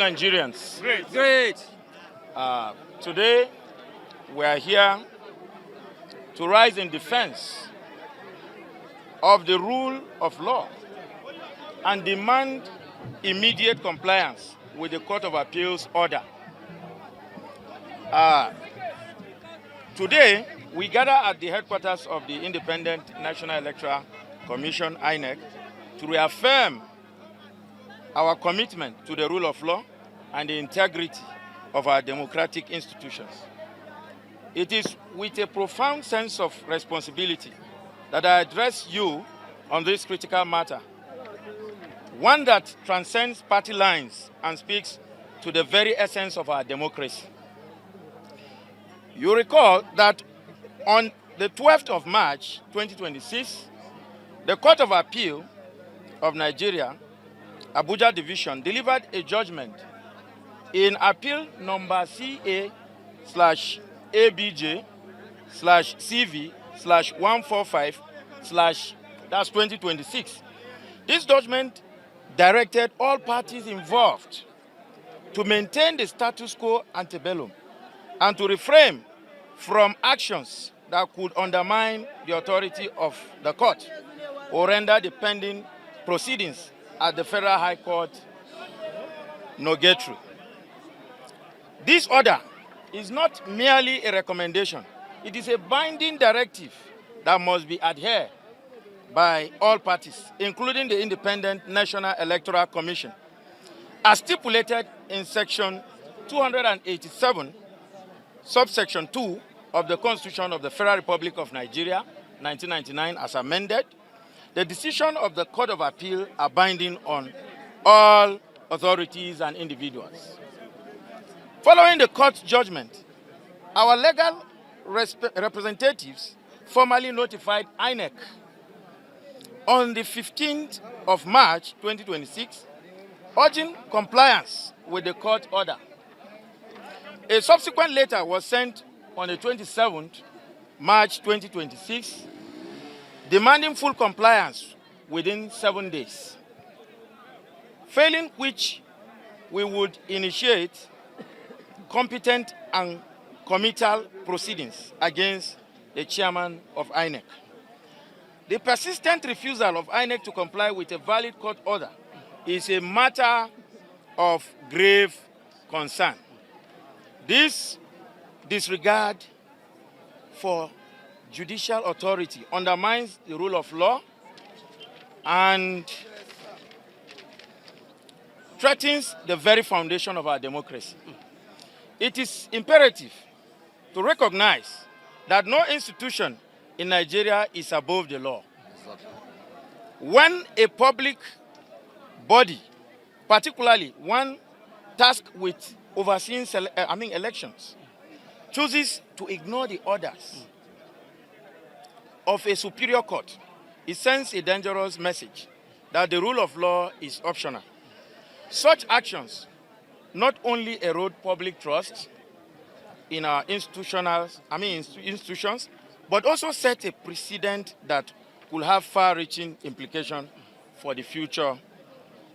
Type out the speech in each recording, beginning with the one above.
Nigerians. Great. Great. Today, we are here to rise in defense of the rule of law and demand immediate compliance with the Court of Appeal's order. Today, we gather at the headquarters of the Independent National Electoral Commission, INEC, to reaffirm our commitment to the rule of law and the integrity of our democratic institutions. It is with a profound sense of responsibility that I address you on this critical matter, one that transcends party lines and speaks to the very essence of our democracy. You recall that on the 12th of March 2026, the Court of Appeal of Nigeria, Abuja Division, delivered a judgment in appeal number CA/ABJ/CV/145/2026. This judgment directed all parties involved to maintain the status quo ante bellum and to refrain from actions that could undermine the authority of the court or render the pending proceedings at the Federal High Court nugatory. This order is not merely a recommendation. It is a binding directive that must be adhered by all parties, including the Independent National Electoral Commission, as stipulated in Section 287, subsection 2 of the Constitution of the Federal Republic of Nigeria, 1999, as amended. The decision of the Court of Appeal are binding on all authorities and individuals. Following the court judgment, our legal representatives formally notified INEC on the 15th of March 2026, urging compliance with the court order. A subsequent letter was sent on the 27th March 2026, demanding full compliance within 7 days, failing which we would initiate competent and committal proceedings against the chairman of INEC. The persistent refusal of INEC to comply with a valid court order is a matter of grave concern. This disregard for judicial authority undermines the rule of law and threatens the very foundation of our democracy. It is imperative to recognize that no institution in Nigeria is above the law. When a public body, particularly one tasked with overseeing elections, chooses to ignore the orders of a superior court, it sends a dangerous message that the rule of law is optional. Such actions not only erode public trust in our institutions, but also set a precedent that will have far-reaching implications for the future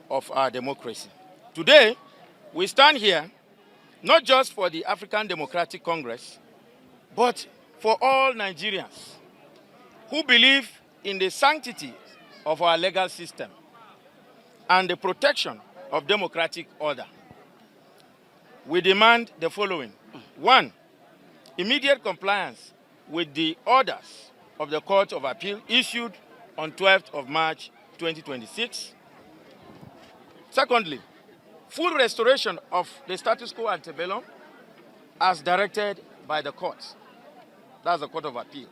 of our democracy. Today, we stand here not just for the African Democratic Congress, but for all Nigerians who believe in the sanctity of our legal system and the protection of democratic order. We demand the following. 1, immediate compliance with the orders of the Court of Appeal issued on 12th of March 2026. Secondly, full restoration of the status quo ante bellum as directed by the courts. That's the Court of Appeal.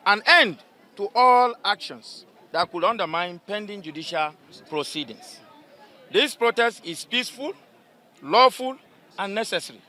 An end to all actions that could undermine pending judicial proceedings. This protest is peaceful, lawful, and necessary.